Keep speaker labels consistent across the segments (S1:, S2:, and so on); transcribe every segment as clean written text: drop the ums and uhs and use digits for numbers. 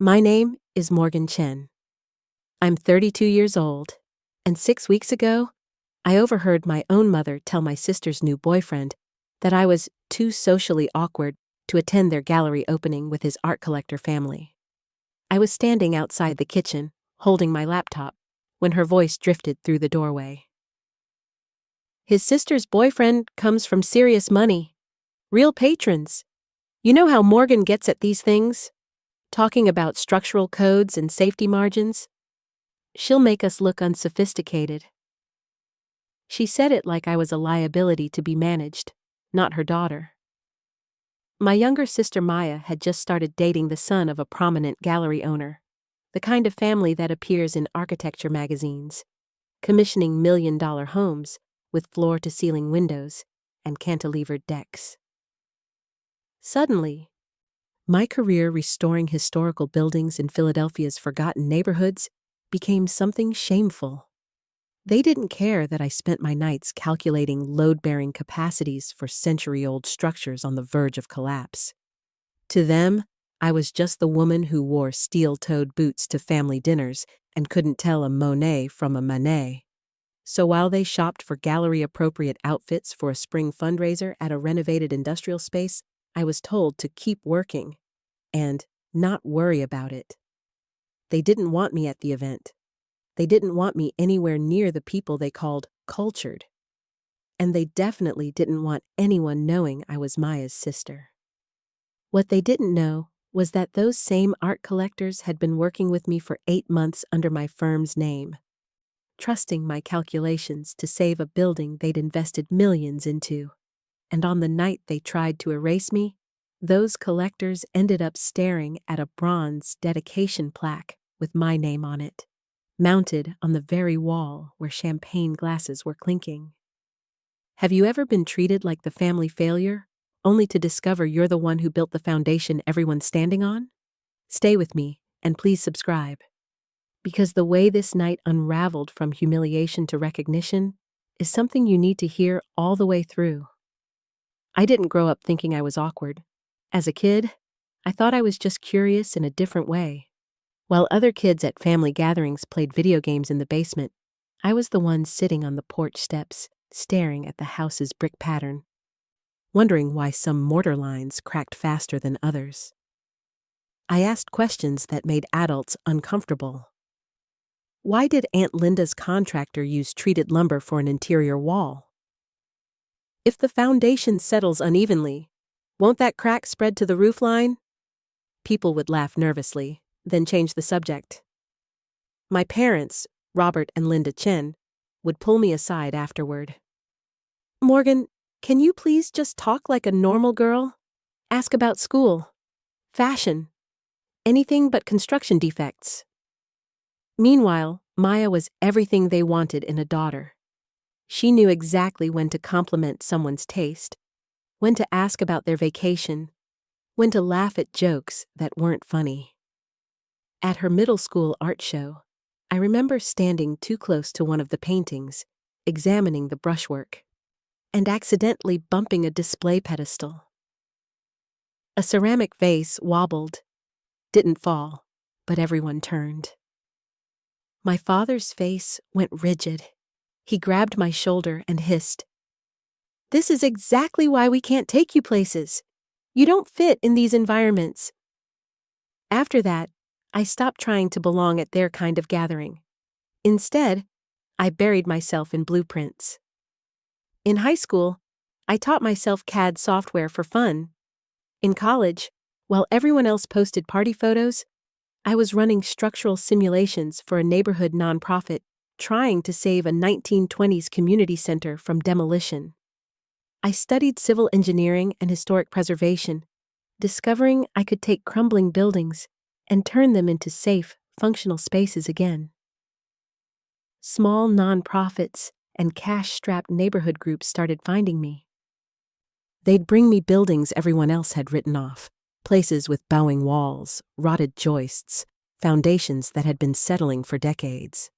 S1: My name is Morgan Chen. I'm 32 years old, and 6 weeks ago, I overheard my own mother tell my sister's new boyfriend that I was too socially awkward to attend their gallery opening with his art collector family. I was standing outside the kitchen, holding my laptop, when her voice drifted through the doorway. His sister's boyfriend comes from serious money. Real patrons. You know how Morgan gets at these things? Talking about structural codes and safety margins? She'll make us look unsophisticated. She said it like I was a liability to be managed, not her daughter. My younger sister Maya had just started dating the son of a prominent gallery owner, the kind of family that appears in architecture magazines, commissioning million-dollar homes with floor-to-ceiling windows and cantilevered decks. Suddenly, my career restoring historical buildings in Philadelphia's forgotten neighborhoods became something shameful. They didn't care that I spent my nights calculating load-bearing capacities for century-old structures on the verge of collapse. To them, I was just the woman who wore steel-toed boots to family dinners and couldn't tell a Monet from a Manet. So while they shopped for gallery-appropriate outfits for a spring fundraiser at a renovated industrial space, I was told to keep working and not worry about it. They didn't want me at the event. They didn't want me anywhere near the people they called cultured. And they definitely didn't want anyone knowing I was Maya's sister. What they didn't know was that those same art collectors had been working with me for 8 months under my firm's name, trusting my calculations to save a building they'd invested millions into. And on the night they tried to erase me, those collectors ended up staring at a bronze dedication plaque with my name on it, mounted on the very wall where champagne glasses were clinking. Have you ever been treated like the family failure, only to discover you're the one who built the foundation everyone's standing on? Stay with me, and please subscribe. Because the way this night unraveled from humiliation to recognition is something you need to hear all the way through. I didn't grow up thinking I was awkward. As a kid, I thought I was just curious in a different way. While other kids at family gatherings played video games in the basement, I was the one sitting on the porch steps, staring at the house's brick pattern, wondering why some mortar lines cracked faster than others. I asked questions that made adults uncomfortable. Why did Aunt Linda's contractor use treated lumber for an interior wall? If the foundation settles unevenly, won't that crack spread to the roofline? People would laugh nervously, then change the subject. My parents, Robert and Linda Chen, would pull me aside afterward. Morgan, can you please just talk like a normal girl? Ask about school, fashion, anything but construction defects. Meanwhile, Maya was everything they wanted in a daughter. She knew exactly when to compliment someone's taste, when to ask about their vacation, when to laugh at jokes that weren't funny. At her middle school art show, I remember standing too close to one of the paintings, examining the brushwork, and accidentally bumping a display pedestal. A ceramic vase wobbled, didn't fall, but everyone turned. My father's face went rigid. He grabbed my shoulder and hissed, "This is exactly why we can't take you places. You don't fit in these environments." After that, I stopped trying to belong at their kind of gathering. Instead, I buried myself in blueprints. In high school, I taught myself CAD software for fun. In college, while everyone else posted party photos, I was running structural simulations for a neighborhood nonprofit trying to save a 1920s community center from demolition. I studied civil engineering and historic preservation, discovering I could take crumbling buildings and turn them into safe, functional spaces again. Small nonprofits and cash-strapped neighborhood groups started finding me. They'd bring me buildings everyone else had written off, places with bowing walls, rotted joists, foundations that had been settling for decades.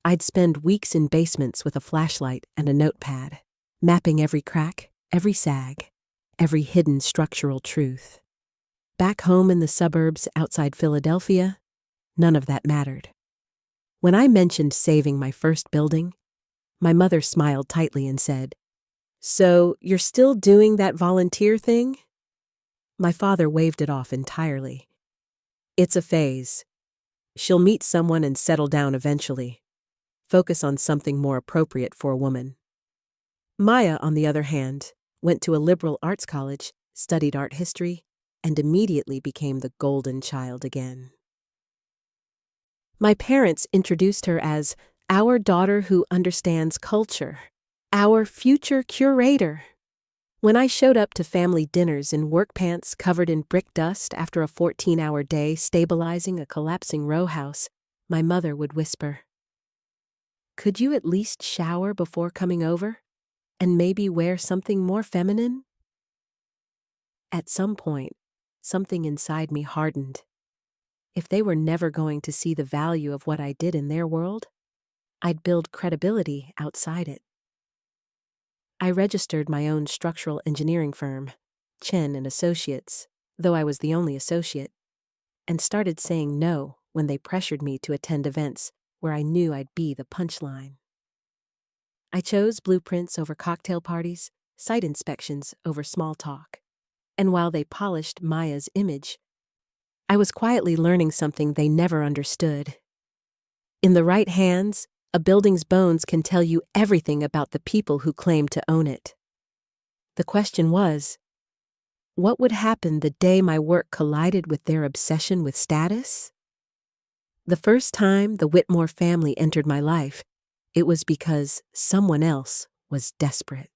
S1: I'd spend weeks in basements with a flashlight and a notepad, mapping every crack, every sag, every hidden structural truth. Back home in the suburbs outside Philadelphia, none of that mattered. When I mentioned saving my first building, my mother smiled tightly and said, "So you're still doing that volunteer thing?" My father waved it off entirely. "It's a phase. She'll meet someone and settle down eventually. Focus on something more appropriate for a woman." Maya, on the other hand, went to a liberal arts college, studied art history, and immediately became the golden child again. My parents introduced her as our daughter who understands culture, our future curator. When I showed up to family dinners in work pants covered in brick dust after a 14-hour day stabilizing a collapsing row house, my mother would whisper, "Could you at least shower before coming over? And maybe wear something more feminine?" At some point, something inside me hardened. If they were never going to see the value of what I did in their world, I'd build credibility outside it. I registered my own structural engineering firm, Chen and Associates, though I was the only associate, and started saying no when they pressured me to attend events where I knew I'd be the punchline. I chose blueprints over cocktail parties, site inspections over small talk. And while they polished Maya's image, I was quietly learning something they never understood. In the right hands, a building's bones can tell you everything about the people who claim to own it. The question was, what would happen the day my work collided with their obsession with status? The first time the Whitmore family entered my life, it was because someone else was desperate.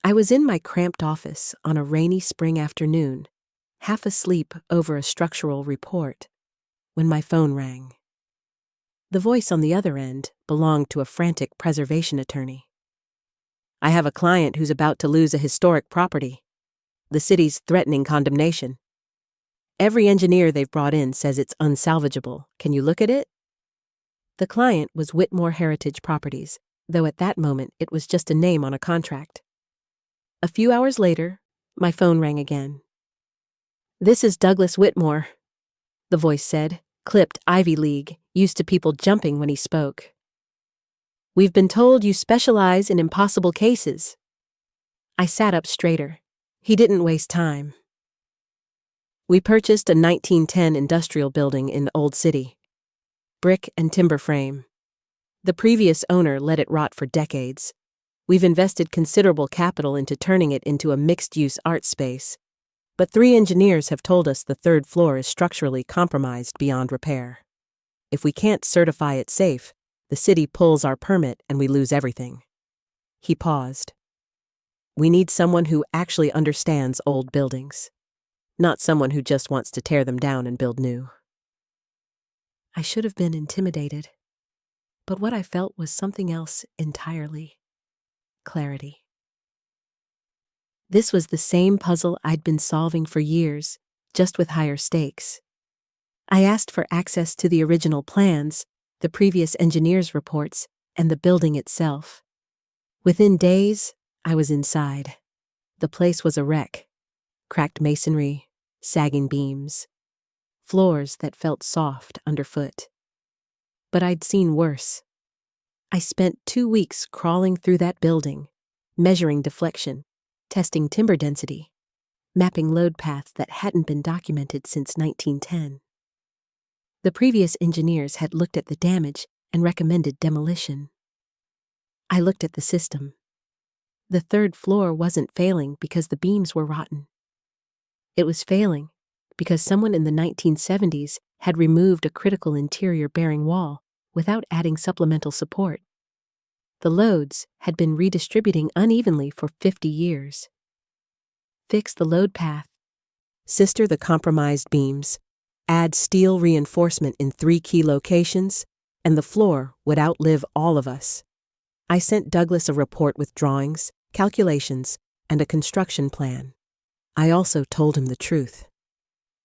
S1: I was in my cramped office on a rainy spring afternoon, half asleep over a structural report, when my phone rang. The voice on the other end belonged to a frantic preservation attorney. "I have a client who's about to lose a historic property. The city's threatening condemnation. Every engineer they've brought in says it's unsalvageable. Can you look at it?" The client was Whitmore Heritage Properties, though at that moment it was just a name on a contract. A few hours later, my phone rang again. "This is Douglas Whitmore," the voice said, clipped Ivy League, used to people jumping when he spoke. "We've been told you specialize in impossible cases." I sat up straighter. He didn't waste time. "We purchased a 1910 industrial building in the Old City. Brick and timber frame. The previous owner let it rot for decades. We've invested considerable capital into turning it into a mixed-use art space, but 3 engineers have told us the 3rd floor is structurally compromised beyond repair. If we can't certify it safe, the city pulls our permit and we lose everything." He paused. "We need someone who actually understands old buildings, not someone who just wants to tear them down and build new." I should have been intimidated, but what I felt was something else entirely. Clarity. This was the same puzzle I'd been solving for years, just with higher stakes. I asked for access to the original plans, the previous engineers' reports, and the building itself. Within days, I was inside. The place was a wreck. Cracked masonry, sagging beams, floors that felt soft underfoot. But I'd seen worse. I spent 2 weeks crawling through that building, measuring deflection, testing timber density, mapping load paths that hadn't been documented since 1910. The previous engineers had looked at the damage and recommended demolition. I looked at the system. The 3rd floor wasn't failing because the beams were rotten. It was failing because someone in the 1970s had removed a critical interior bearing wall without adding supplemental support. The loads had been redistributing unevenly for 50 years. Fix the load path. Sister the compromised beams. Add steel reinforcement in 3 key locations, and the floor would outlive all of us. I sent Douglas a report with drawings, calculations, and a construction plan. I also told him the truth.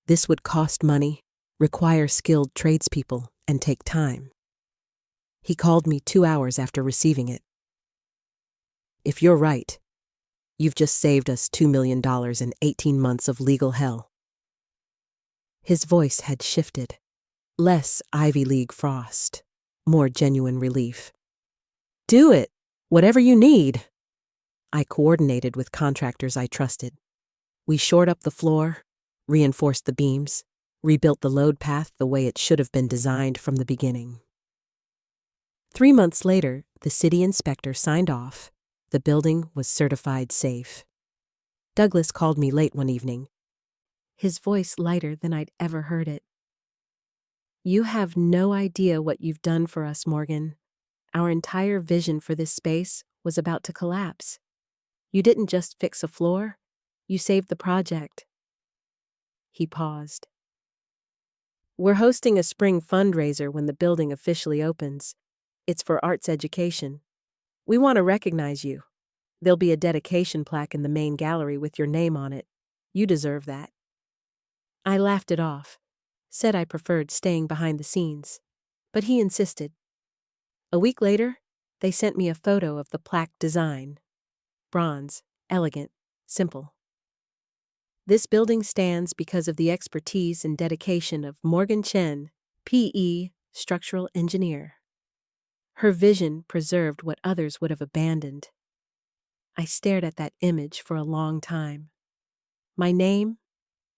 S1: This would cost money, require skilled tradespeople, and take time. He called me 2 hours after receiving it. "If you're right, you've just saved us $2 million and 18 months of legal hell. His voice had shifted. Less Ivy League frost. More genuine relief. Do it! Whatever you need. I coordinated with contractors I trusted. We shored up the floor, reinforced the beams, rebuilt the load path the way it should have been designed from the beginning. 3 months later, the city inspector signed off. The building was certified safe. Douglas called me late one evening, his voice lighter than I'd ever heard it. You have no idea what you've done for us, Morgan. Our entire vision for this space was about to collapse. You didn't just fix a floor, you saved the project. He paused. We're hosting a spring fundraiser when the building officially opens. It's for arts education. We want to recognize you. There'll be a dedication plaque in the main gallery with your name on it. You deserve that. I laughed it off, said I preferred staying behind the scenes, but he insisted. A week later, they sent me a photo of the plaque design. Bronze, elegant, simple. This building stands because of the expertise and dedication of Morgan Chen, P.E., structural engineer. Her vision preserved what others would have abandoned. I stared at that image for a long time. My name,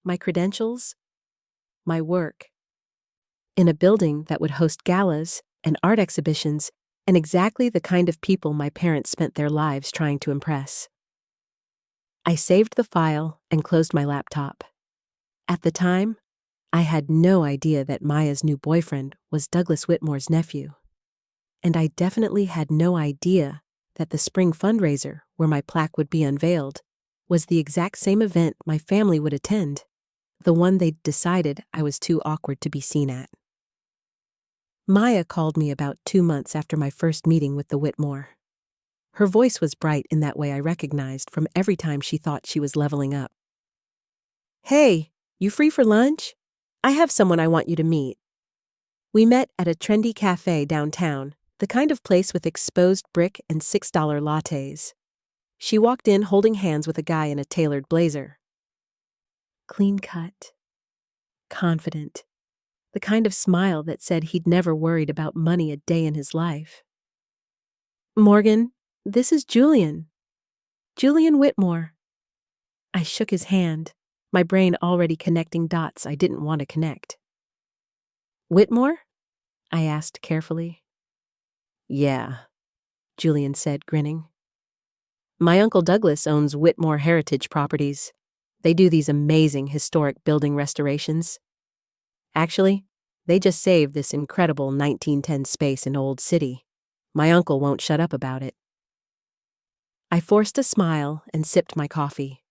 S1: my credentials, my work. In a building that would host galas and art exhibitions and exactly the kind of people my parents spent their lives trying to impress. I saved the file and closed my laptop. At the time, I had no idea that Maya's new boyfriend was Douglas Whitmore's nephew. And I definitely had no idea that the spring fundraiser, where my plaque would be unveiled, was the exact same event my family would attend, the one they'd decided I was too awkward to be seen at. Maya called me about 2 months after my first meeting with the Whitmore. Her voice was bright in that way I recognized from every time she thought she was leveling up. Hey, you free for lunch? I have someone I want you to meet. We met at a trendy cafe downtown, the kind of place with exposed brick and $6 lattes. She walked in holding hands with a guy in a tailored blazer. Clean cut. Confident. The kind of smile that said he'd never worried about money a day in his life. Morgan, this is Julian. Julian Whitmore. I shook his hand, my brain already connecting dots I didn't want to connect. Whitmore? I asked carefully. Yeah, Julian said, grinning. My Uncle Douglas owns Whitmore Heritage Properties. They do these amazing historic building restorations. Actually, they just saved this incredible 1910 space in Old City. My uncle won't shut up about it. I forced a smile and sipped my coffee.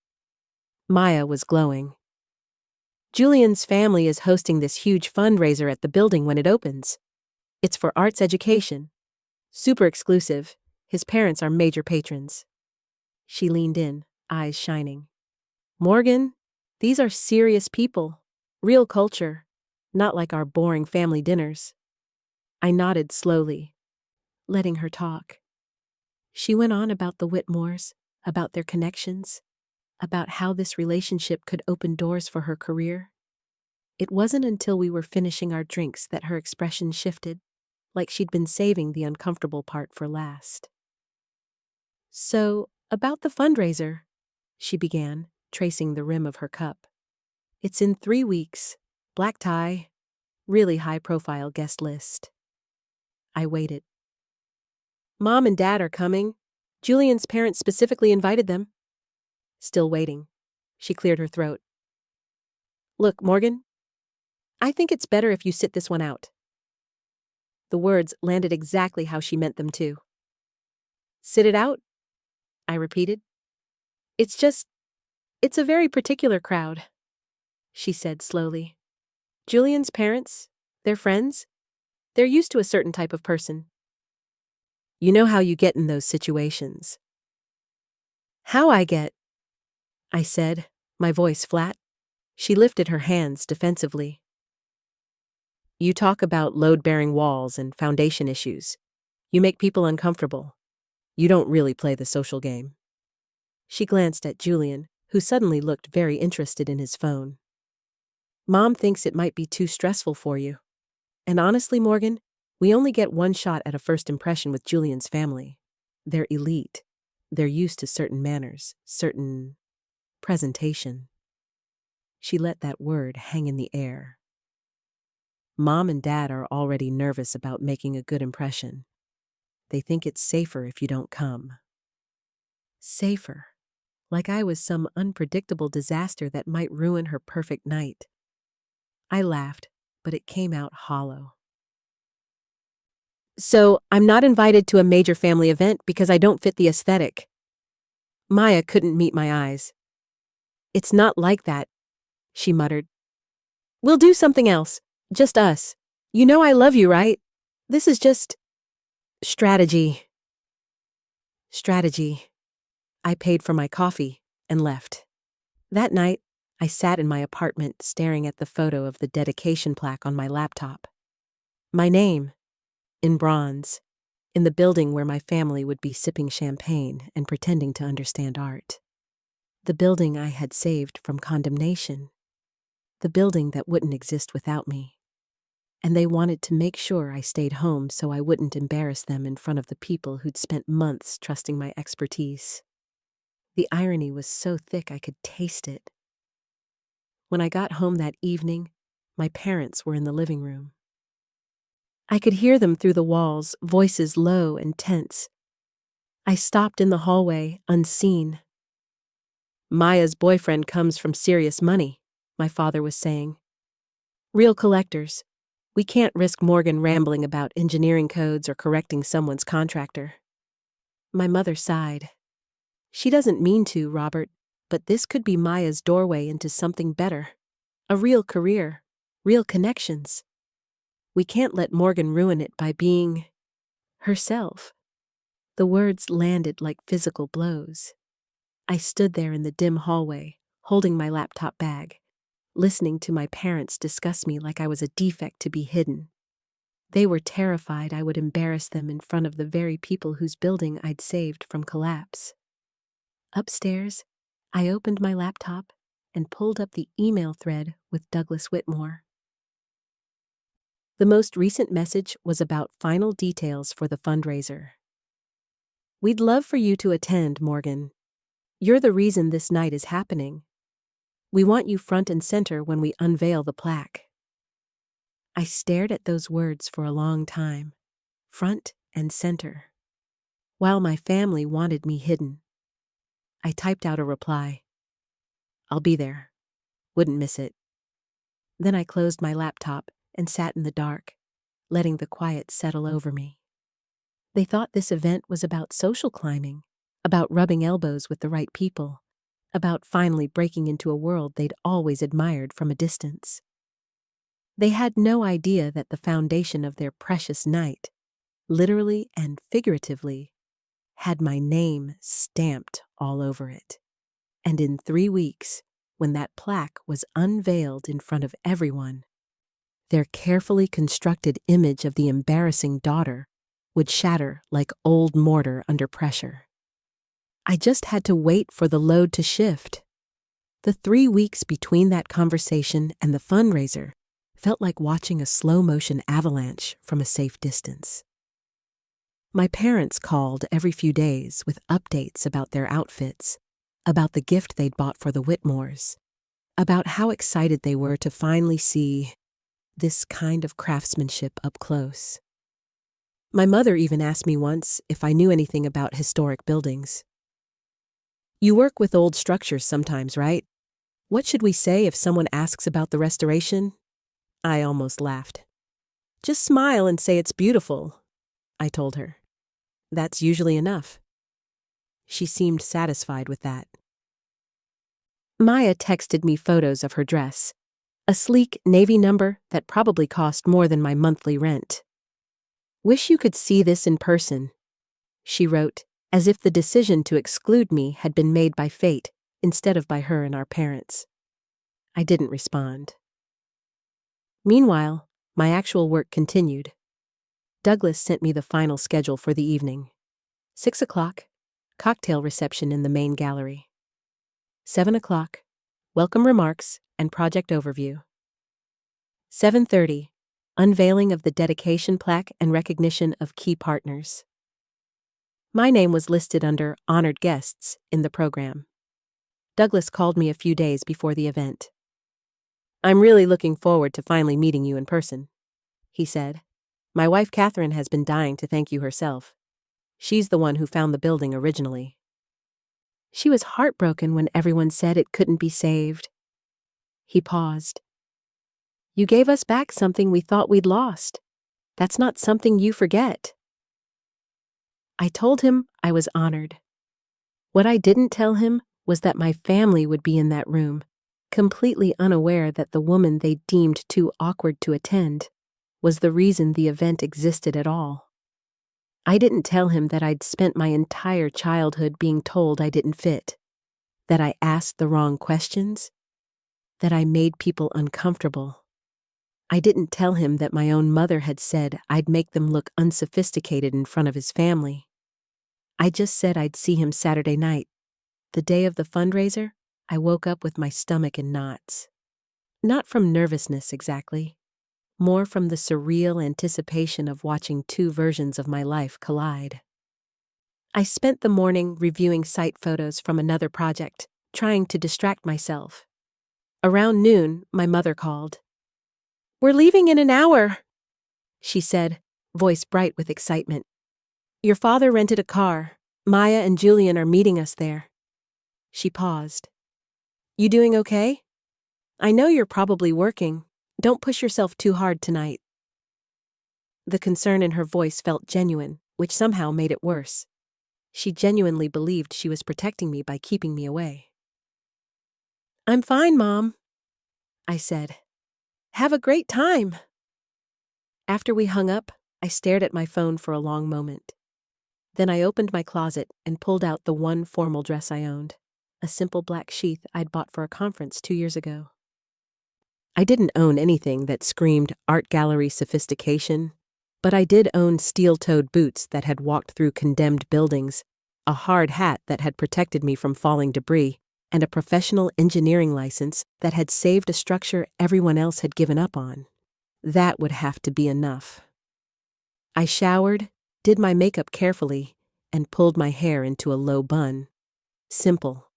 S1: Maya was glowing. Julian's family is hosting this huge fundraiser at the building when it opens. It's for arts education. Super exclusive. His parents are major patrons. She leaned in, eyes shining. Morgan, these are serious people. Real culture. Not like our boring family dinners. I nodded slowly, letting her talk. She went on about the Whitmores, about their connections, about how this relationship could open doors for her career. It wasn't until we were finishing our drinks that her expression shifted, like she'd been saving the uncomfortable part for last. So, about the fundraiser, she began, tracing the rim of her cup. It's in 3 weeks, black tie, really high-profile guest list. I waited. Mom and Dad are coming. Julian's parents specifically invited them. Still waiting. She cleared her throat. Look, Morgan, I think it's better if you sit this one out. The words landed exactly how she meant them to. Sit it out? I repeated. It's a very particular crowd, she said slowly. Julian's parents, their friends, they're used to a certain type of person. You know how you get in those situations. How I get? I said, my voice flat. She lifted her hands defensively. You talk about load-bearing walls and foundation issues. You make people uncomfortable. You don't really play the social game. She glanced at Julian, who suddenly looked very interested in his phone. Mom thinks it might be too stressful for you. And honestly, Morgan, we only get one shot at a first impression with Julian's family. They're elite. They're used to certain manners, certain presentation. She let that word hang in the air. Mom and Dad are already nervous about making a good impression. They think it's safer if you don't come. Safer. Like I was some unpredictable disaster that might ruin her perfect night. I laughed, but it came out hollow. So, I'm not invited to a major family event because I don't fit the aesthetic. Maya couldn't meet my eyes. It's not like that, she muttered. We'll do something else. Just us. You know I love you, right? This is just strategy. Strategy. I paid for my coffee and left. That night, I sat in my apartment staring at the photo of the dedication plaque on my laptop. My name, in bronze, in the building where my family would be sipping champagne and pretending to understand art. The building I had saved from condemnation. The building that wouldn't exist without me. And they wanted to make sure I stayed home so I wouldn't embarrass them in front of the people who'd spent months trusting my expertise. The irony was so thick I could taste it. When I got home that evening, my parents were in the living room. I could hear them through the walls, voices low and tense. I stopped in the hallway, unseen. Maya's boyfriend comes from serious money, my father was saying. Real collectors. We can't risk Morgan rambling about engineering codes or correcting someone's contractor. My mother sighed. She doesn't mean to, Robert, but this could be Maya's doorway into something better. A real career, real connections. We can't let Morgan ruin it by being herself. The words landed like physical blows. I stood there in the dim hallway, holding my laptop bag, listening to my parents discuss me like I was a defect to be hidden. They were terrified I would embarrass them in front of the very people whose building I'd saved from collapse. Upstairs, I opened my laptop and pulled up the email thread with Douglas Whitmore. The most recent message was about final details for the fundraiser. We'd love for you to attend, Morgan. You're the reason this night is happening. We want you front and center when we unveil the plaque. I stared at those words for a long time. Front and center. While my family wanted me hidden. I typed out a reply. I'll be there. Wouldn't miss it. Then I closed my laptop and sat in the dark, letting the quiet settle over me. They thought this event was about social climbing, about rubbing elbows with the right people, about finally breaking into a world they'd always admired from a distance. They had no idea that the foundation of their precious night, literally and figuratively, had my name stamped all over it. And in 3 weeks, when that plaque was unveiled in front of everyone, their carefully constructed image of the embarrassing daughter would shatter like old mortar under pressure. I just had to wait for the load to shift. The 3 weeks between that conversation and the fundraiser felt like watching a slow-motion avalanche from a safe distance. My parents called every few days with updates about their outfits, about the gift they'd bought for the Whitmores, about how excited they were to finally see this kind of craftsmanship up close. My mother even asked me once if I knew anything about historic buildings. You work with old structures sometimes, right? What should we say if someone asks about the restoration? I almost laughed. Just smile and say it's beautiful, I told her. That's usually enough. She seemed satisfied with that. Maya texted me photos of her dress, a sleek navy number that probably cost more than my monthly rent. Wish you could see this in person, she wrote, as if the decision to exclude me had been made by fate instead of by her and our parents. I didn't respond. Meanwhile, my actual work continued. Douglas sent me the final schedule for the evening. 6 o'clock, cocktail reception in the main gallery. 7 o'clock, welcome remarks and project overview. 7:30. Unveiling of the dedication plaque and recognition of key partners. My name was listed under honored guests in the program. Douglas called me a few days before the event. "I'm really looking forward to finally meeting you in person," he said. "My wife Catherine has been dying to thank you herself. She's the one who found the building originally. She was heartbroken when everyone said it couldn't be saved." He paused. "You gave us back something we thought we'd lost. That's not something you forget." I told him I was honored. What I didn't tell him was that my family would be in that room, completely unaware that the woman they deemed too awkward to attend was the reason the event existed at all. I didn't tell him that I'd spent my entire childhood being told I didn't fit, that I asked the wrong questions, that I made people uncomfortable. I didn't tell him that my own mother had said I'd make them look unsophisticated in front of his family. I just said I'd see him Saturday night. The day of the fundraiser, I woke up with my stomach in knots. Not from nervousness exactly, more from the surreal anticipation of watching two versions of my life collide. I spent the morning reviewing site photos from another project, trying to distract myself. Around noon, my mother called. "We're leaving in an hour," she said, voice bright with excitement. "Your father rented a car. Maya and Julian are meeting us there." She paused. "You doing okay? I know you're probably working. Don't push yourself too hard tonight." The concern in her voice felt genuine, which somehow made it worse. She genuinely believed she was protecting me by keeping me away. "I'm fine, Mom," I said. "Have a great time." After we hung up, I stared at my phone for a long moment. Then I opened my closet and pulled out the one formal dress I owned, a simple black sheath I'd bought for a conference 2 years ago. I didn't own anything that screamed art gallery sophistication, but I did own steel-toed boots that had walked through condemned buildings, a hard hat that had protected me from falling debris, and a professional engineering license that had saved a structure everyone else had given up on. That would have to be enough. I showered, did my makeup carefully, and pulled my hair into a low bun. Simple,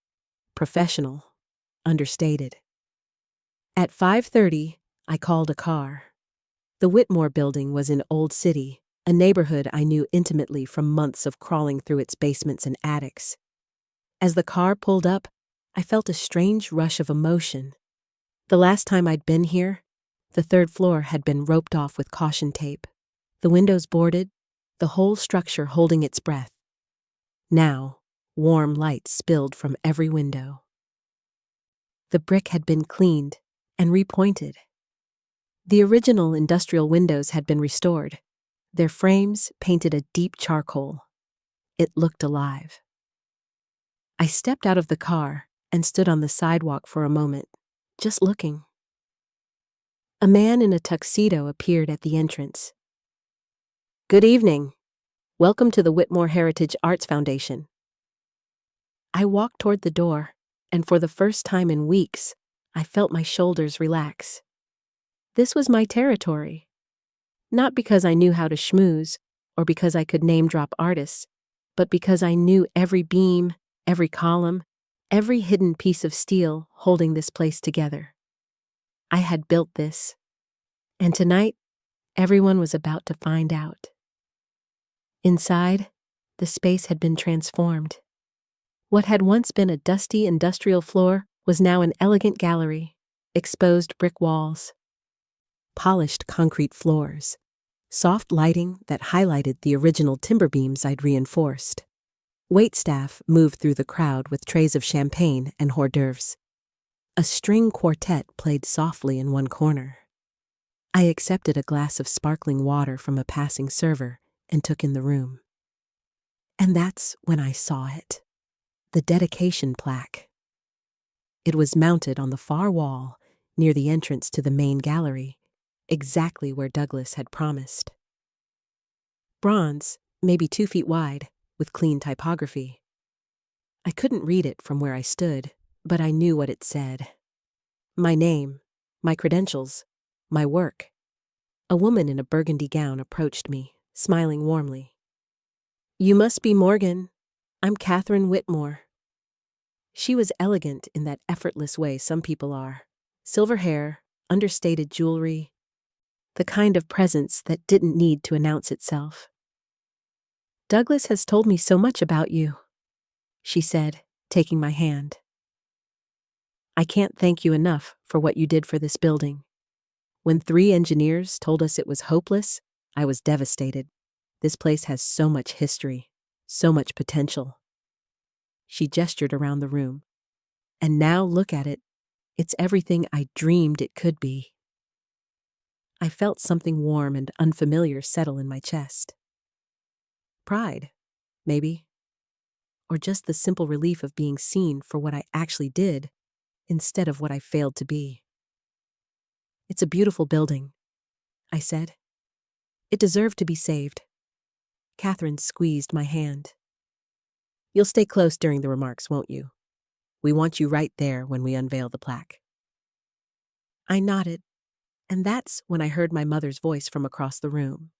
S1: professional, understated. At 5:30, I called a car. The Whitmore building was in Old City, a neighborhood I knew intimately from months of crawling through its basements and attics. As the car pulled up, I felt a strange rush of emotion. The last time I'd been here, the third floor had been roped off with caution tape, the windows boarded, the whole structure holding its breath. Now, warm light spilled from every window. The brick had been cleaned and repointed. The original industrial windows had been restored, their frames painted a deep charcoal. It looked alive. I stepped out of the car and stood on the sidewalk for a moment, just looking. A man in a tuxedo appeared at the entrance. "Good evening. Welcome to the Whitmore Heritage Arts Foundation." I walked toward the door, and for the first time in weeks, I felt my shoulders relax. This was my territory. Not because I knew how to schmooze, or because I could name-drop artists, but because I knew every beam, every column, every hidden piece of steel holding this place together. I had built this, and tonight, everyone was about to find out. Inside, the space had been transformed. What had once been a dusty industrial floor was now an elegant gallery, exposed brick walls, polished concrete floors, soft lighting that highlighted the original timber beams I'd reinforced. Waitstaff moved through the crowd with trays of champagne and hors d'oeuvres. A string quartet played softly in one corner. I accepted a glass of sparkling water from a passing server and took in the room. And that's when I saw it. The dedication plaque. It was mounted on the far wall near the entrance to the main gallery, exactly where Douglas had promised. Bronze, maybe 2 feet wide, with clean typography. I couldn't read it from where I stood, but I knew what it said. My name, my credentials, My work. A woman in a burgundy gown approached me, smiling warmly. You must be Morgan. I'm Catherine Whitmore. She was elegant in that effortless way some people are. Silver hair, understated jewelry, the kind of presence that didn't need to announce itself. Douglas has told me so much about you, she said, taking my hand. I can't thank you enough for what you did for this building. When 3 engineers told us it was hopeless, I was devastated. This place has so much history, so much potential. She gestured around the room. And now look at it. It's everything I dreamed it could be. I felt something warm and unfamiliar settle in my chest. Pride, maybe. Or just the simple relief of being seen for what I actually did, instead of what I failed to be. It's a beautiful building, I said. It deserved to be saved. Catherine squeezed my hand. You'll stay close during the remarks, won't you? We want you right there when we unveil the plaque. I nodded, and that's when I heard my mother's voice from across the room.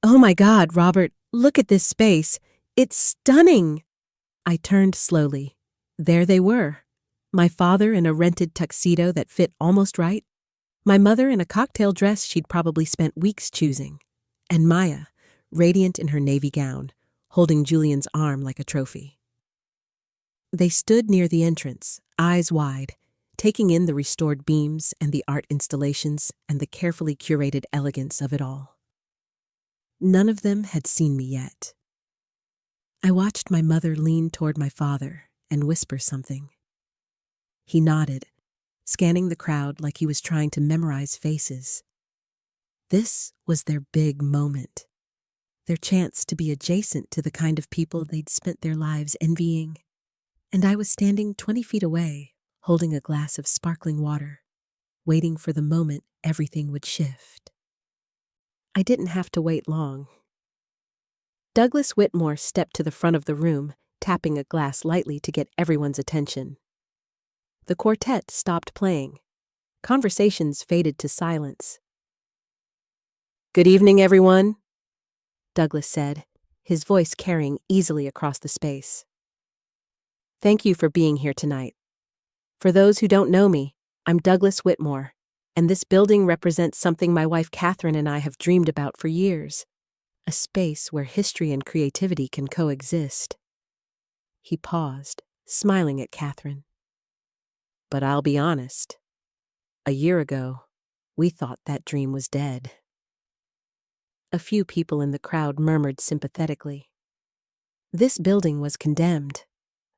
S1: Oh my God, Robert, look at this space. It's stunning. I turned slowly. There they were. My father in a rented tuxedo that fit almost right. My mother in a cocktail dress she'd probably spent weeks choosing. And Maya, radiant in her navy gown, holding Julian's arm like a trophy. They stood near the entrance, eyes wide, taking in the restored beams and the art installations and the carefully curated elegance of it all. None of them had seen me yet. I watched my mother lean toward my father and whisper something. He nodded, scanning the crowd like he was trying to memorize faces. This was their big moment, their chance to be adjacent to the kind of people they'd spent their lives envying. And I was standing 20 feet away, holding a glass of sparkling water, waiting for the moment everything would shift. I didn't have to wait long. Douglas Whitmore stepped to the front of the room, tapping a glass lightly to get everyone's attention. The quartet stopped playing. Conversations faded to silence. Good evening, everyone, Douglas said, his voice carrying easily across the space. Thank you for being here tonight. For those who don't know me, I'm Douglas Whitmore, and this building represents something my wife Catherine and I have dreamed about for years, a space where history and creativity can coexist. He paused, smiling at Catherine. But I'll be honest, a year ago, we thought that dream was dead. A few people in the crowd murmured sympathetically. This building was condemned.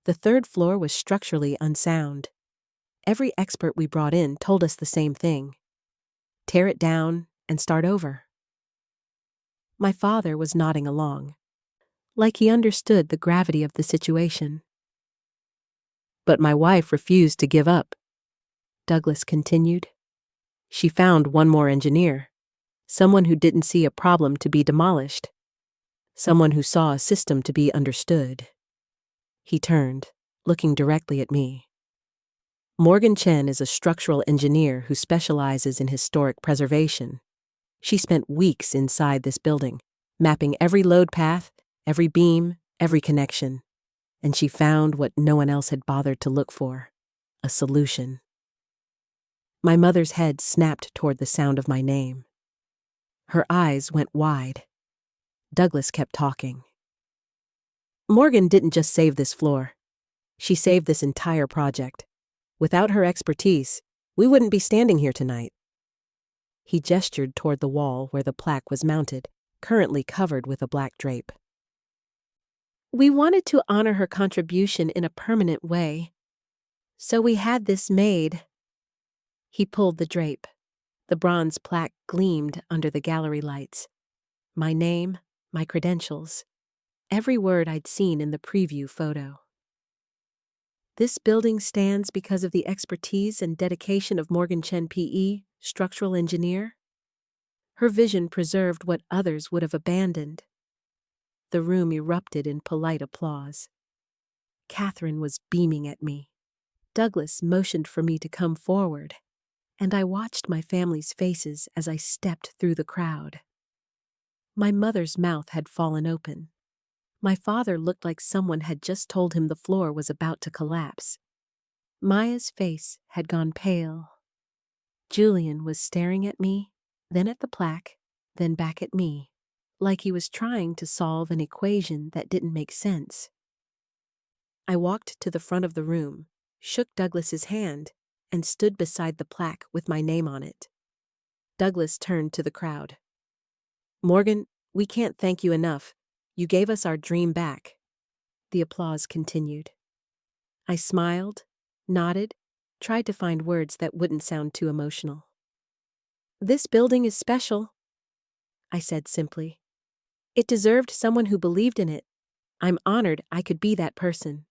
S1: The 3rd floor was structurally unsound. Every expert we brought in told us the same thing. Tear it down and start over. My father was nodding along, like he understood the gravity of the situation. But my wife refused to give up, Douglas continued. She found one more engineer, someone who didn't see a problem to be demolished, someone who saw a system to be understood. He turned, looking directly at me. Morgan Chen is a structural engineer who specializes in historic preservation. She spent weeks inside this building, mapping every load path, every beam, every connection. And she found what no one else had bothered to look for, a solution. My mother's head snapped toward the sound of my name. Her eyes went wide. Douglas kept talking. Morgan didn't just save this floor. She saved this entire project. Without her expertise, we wouldn't be standing here tonight. He gestured toward the wall where the plaque was mounted, currently covered with a black drape. We wanted to honor her contribution in a permanent way, so we had this made. He pulled the drape. The bronze plaque gleamed under the gallery lights. My name, my credentials, every word I'd seen in the preview photo. This building stands because of the expertise and dedication of Morgan Chen P.E., structural engineer. Her vision preserved what others would have abandoned. The room erupted in polite applause. Catherine was beaming at me. Douglas motioned for me to come forward. and I watched my family's faces as I stepped through the crowd. My mother's mouth had fallen open. My father looked like someone had just told him the floor was about to collapse. Maya's face had gone pale. Julian was staring at me, then at the plaque, then back at me, like he was trying to solve an equation that didn't make sense. I walked to the front of the room, shook Douglas's hand, and stood beside the plaque with my name on it. Douglas turned to the crowd. "Morgan, we can't thank you enough. You gave us our dream back." The applause continued. I smiled, nodded, tried to find words that wouldn't sound too emotional. "This building is special," I said simply. "It deserved someone who believed in it. I'm honored I could be that person."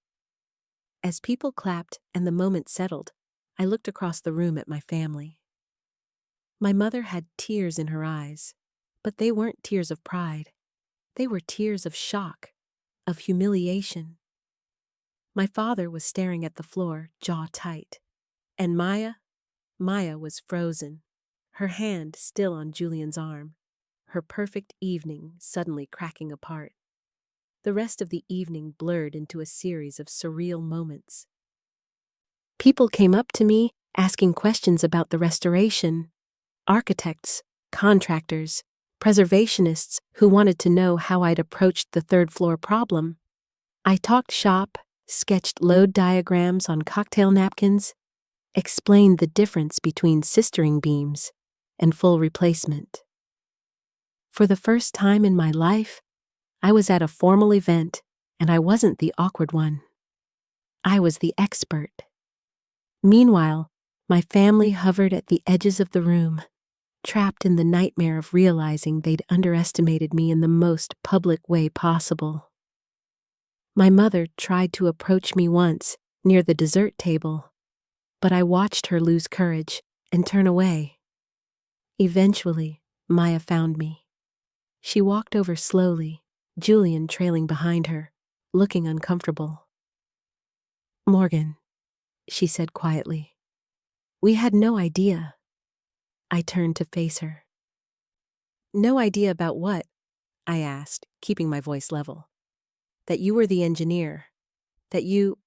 S1: As people clapped and the moment settled, I looked across the room at my family. My mother had tears in her eyes, but they weren't tears of pride. They were tears of shock, of humiliation. My father was staring at the floor, jaw tight. And Maya was frozen, her hand still on Julian's arm, her perfect evening suddenly cracking apart. The rest of the evening blurred into a series of surreal moments. People came up to me, asking questions about the restoration. Architects, contractors, preservationists who wanted to know how I'd approached the third-floor problem. I talked shop, sketched load diagrams on cocktail napkins, explained the difference between sistering beams and full replacement. For the first time in my life, I was at a formal event, and I wasn't the awkward one. I was the expert. Meanwhile, my family hovered at the edges of the room, trapped in the nightmare of realizing they'd underestimated me in the most public way possible. My mother tried to approach me once, near the dessert table, but I watched her lose courage and turn away. Eventually, Maya found me. She walked over slowly, Julian trailing behind her, looking uncomfortable. "Morgan," she said quietly. "We had no idea." I turned to face her. "No idea about what?" I asked, keeping my voice level. "That you were the engineer. That you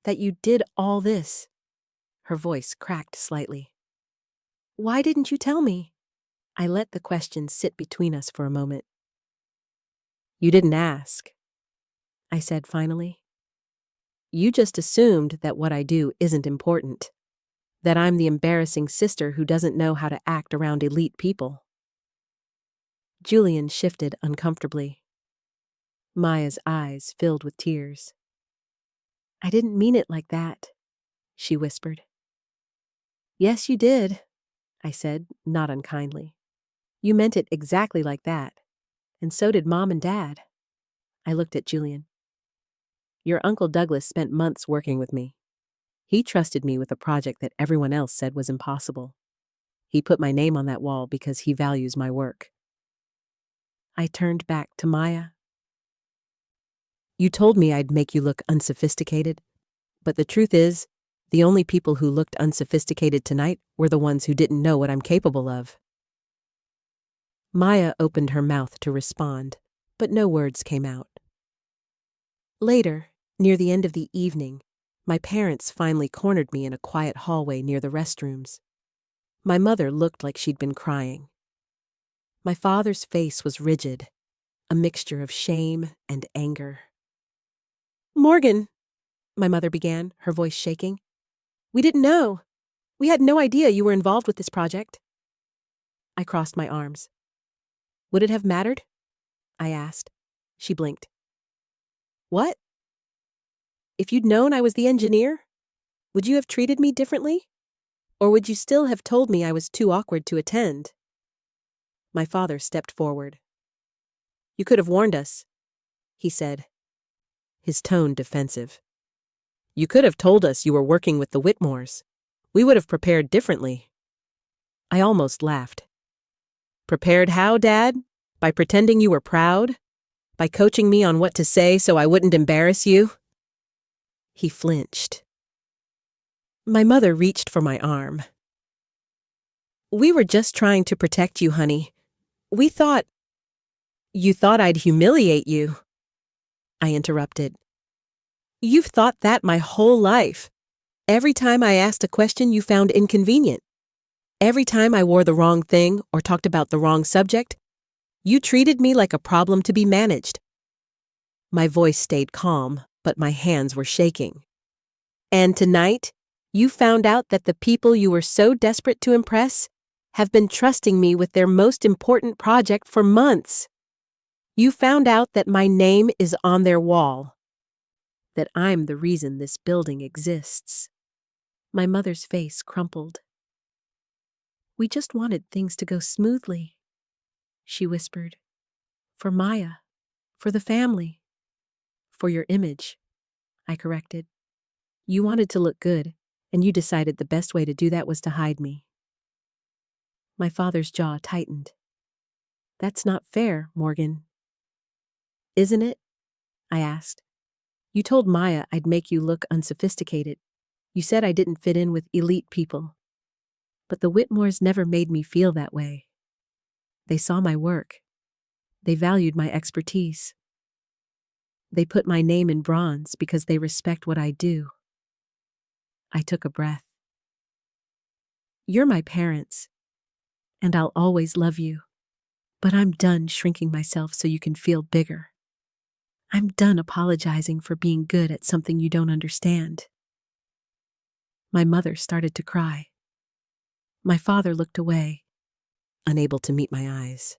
S1: did all this." Her voice cracked slightly. "Why didn't you tell me?" I let the question sit between us for a moment. "You didn't ask," I said finally. "You just assumed that what I do isn't important. That I'm the embarrassing sister who doesn't know how to act around elite people." Julian shifted uncomfortably. Maya's eyes filled with tears. "I didn't mean it like that," she whispered. "Yes, you did," I said, not unkindly. "You meant it exactly like that. And so did Mom and Dad." I looked at Julian. "Your Uncle Douglas spent months working with me. He trusted me with a project that everyone else said was impossible. He put my name on that wall because he values my work." I turned back to Maya. "You told me I'd make you look unsophisticated, but the truth is, the only people who looked unsophisticated tonight were the ones who didn't know what I'm capable of." Maya opened her mouth to respond, but no words came out. Later, near the end of the evening, my parents finally cornered me in a quiet hallway near the restrooms. My mother looked like she'd been crying. My father's face was rigid, a mixture of shame and anger. "Morgan," my mother began, her voice shaking. "We didn't know. We had no idea you were involved with this project." I crossed my arms. "Would it have mattered?" I asked. She blinked. "What? If you'd known I was the engineer, would you have treated me differently? Or would you still have told me I was too awkward to attend?" My father stepped forward. "You could have warned us," he said, his tone defensive. "You could have told us you were working with the Whitmores. We would have prepared differently." I almost laughed. "Prepared how, Dad? By pretending you were proud? By coaching me on what to say so I wouldn't embarrass you?" He flinched. My mother reached for my arm. We were just trying to protect you, honey. We thought... You thought I'd humiliate you, I interrupted. You've thought that my whole life. Every time I asked a question you found inconvenient. Every time I wore the wrong thing or talked about the wrong subject, you treated me like a problem to be managed. My voice stayed calm, but my hands were shaking. And tonight, you found out that the people you were so desperate to impress have been trusting me with their most important project for months. You found out that my name is on their wall, that I'm the reason this building exists. My mother's face crumpled. We just wanted things to go smoothly, she whispered. For Maya, for the family, for your image, I corrected. You wanted to look good, and you decided the best way to do that was to hide me. My father's jaw tightened. That's not fair, Morgan. Isn't it? I asked. You told Maya I'd make you look unsophisticated. You said I didn't fit in with elite people. But the Whitmores never made me feel that way. They saw my work. They valued my expertise. They put my name in bronze because they respect what I do. I took a breath. You're my parents, and I'll always love you. But I'm done shrinking myself so you can feel bigger. I'm done apologizing for being good at something you don't understand. My mother started to cry. My father looked away, unable to meet my eyes.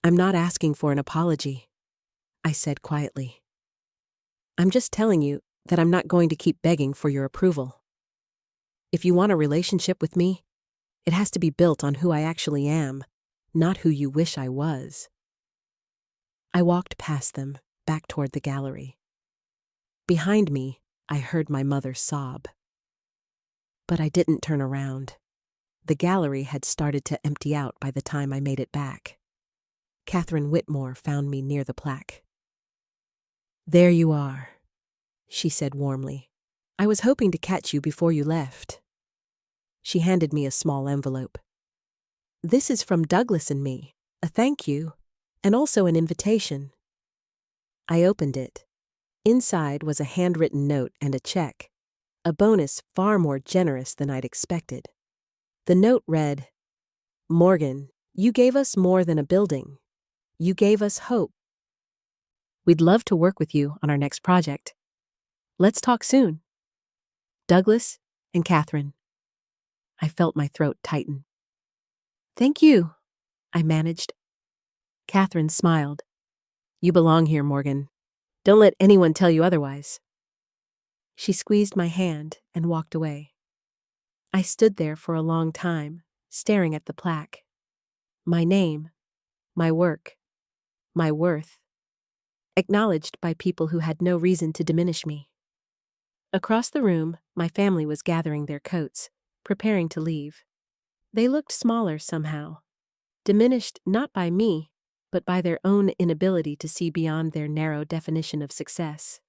S1: I'm not asking for an apology, I said quietly. I'm just telling you that I'm not going to keep begging for your approval. If you want a relationship with me, it has to be built on who I actually am, not who you wish I was. I walked past them, back toward the gallery. Behind me, I heard my mother sob. But I didn't turn around. The gallery had started to empty out by the time I made it back. Catherine Whitmore found me near the plaque. There you are, she said warmly. I was hoping to catch you before you left. She handed me a small envelope. This is from Douglas and me, a thank you, and also an invitation. I opened it. Inside was a handwritten note and a check, a bonus far more generous than I'd expected. The note read, Morgan, you gave us more than a building. You gave us hope. We'd love to work with you on our next project. Let's talk soon. Douglas and Catherine. I felt my throat tighten. Thank you, I managed. Catherine smiled. You belong here, Morgan. Don't let anyone tell you otherwise. She squeezed my hand and walked away. I stood there for a long time, staring at the plaque. My name, my work, my worth, acknowledged by people who had no reason to diminish me. Across the room, my family was gathering their coats, preparing to leave. They looked smaller somehow, diminished not by me, but by their own inability to see beyond their narrow definition of success.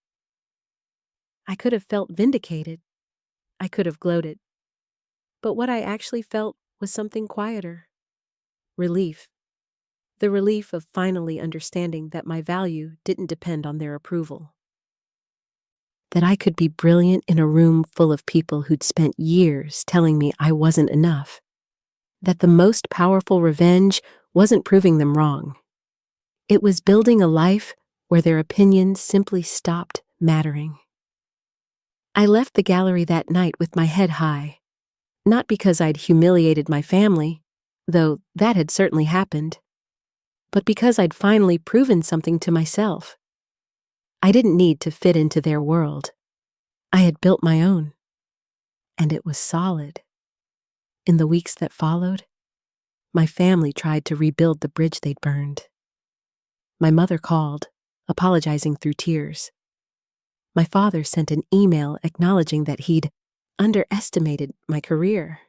S1: I could have felt vindicated. I could have gloated. But what I actually felt was something quieter. Relief. The relief of finally understanding that my value didn't depend on their approval. That I could be brilliant in a room full of people who'd spent years telling me I wasn't enough. That the most powerful revenge wasn't proving them wrong. It was building a life where their opinions simply stopped mattering. I left the gallery that night with my head high, not because I'd humiliated my family, though that had certainly happened, but because I'd finally proven something to myself. I didn't need to fit into their world. I had built my own, and it was solid. In the weeks that followed, my family tried to rebuild the bridge they'd burned. My mother called, apologizing through tears. My father sent an email acknowledging that he'd underestimated my career.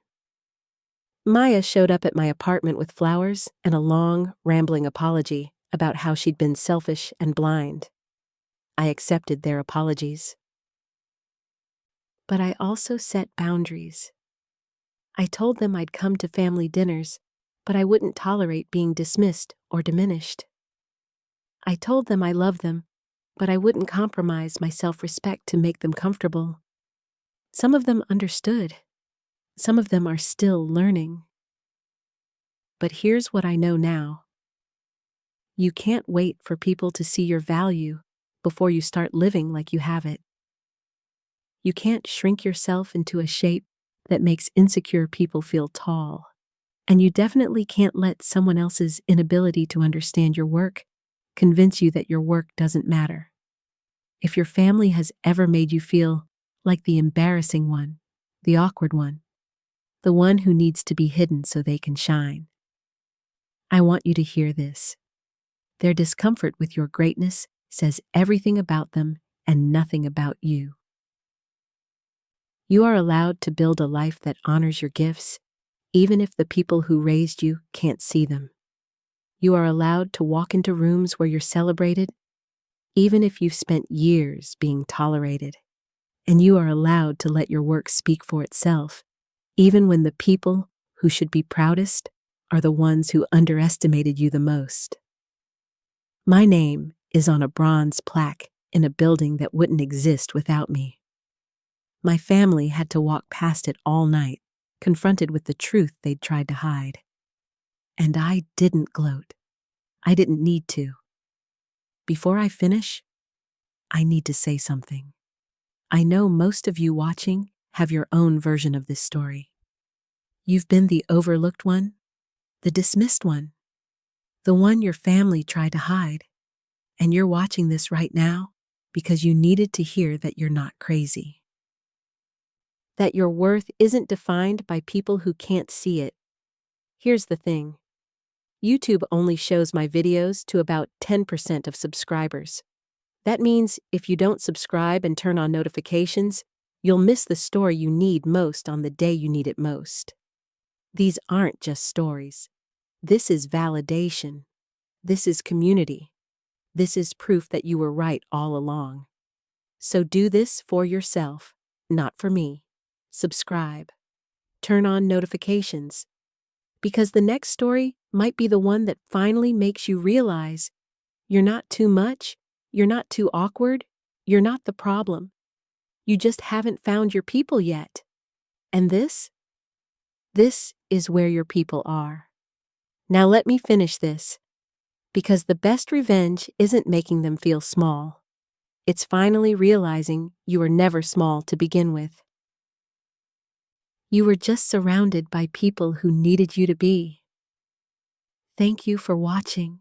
S1: Maya showed up at my apartment with flowers and a long, rambling apology about how she'd been selfish and blind. I accepted their apologies. But I also set boundaries. I told them I'd come to family dinners, but I wouldn't tolerate being dismissed or diminished. I told them I loved them, but I wouldn't compromise my self-respect to make them comfortable. Some of them understood. Some of them are still learning. But here's what I know now. You can't wait for people to see your value before you start living like you have it. You can't shrink yourself into a shape that makes insecure people feel tall. And you definitely can't let someone else's inability to understand your work convince you that your work doesn't matter. If your family has ever made you feel like the embarrassing one, the awkward one, the one who needs to be hidden so they can shine, I want you to hear this. Their discomfort with your greatness says everything about them and nothing about you. You are allowed to build a life that honors your gifts, even if the people who raised you can't see them. You are allowed to walk into rooms where you're celebrated, even if you've spent years being tolerated. And you are allowed to let your work speak for itself, even when the people who should be proudest are the ones who underestimated you the most. My name is on a bronze plaque in a building that wouldn't exist without me. My family had to walk past it all night, confronted with the truth they'd tried to hide. And I didn't gloat. I didn't need to. Before I finish, I need to say something. I know most of you watching have your own version of this story. You've been the overlooked one, the dismissed one, the one your family tried to hide. And you're watching this right now because you needed to hear that you're not crazy. That your worth isn't defined by people who can't see it. Here's the thing. YouTube only shows my videos to about 10% of subscribers. That means if you don't subscribe and turn on notifications, you'll miss the story you need most on the day you need it most. These aren't just stories. This is validation. This is community. This is proof that you were right all along. So do this for yourself, not for me. Subscribe. Turn on notifications. Because the next story might be the one that finally makes you realize you're not too much, you're not too awkward, you're not the problem. You just haven't found your people yet. And this is where your people are. Now let me finish this. Because the best revenge isn't making them feel small. It's finally realizing you were never small to begin with. You were just surrounded by people who needed you to be. Thank you for watching.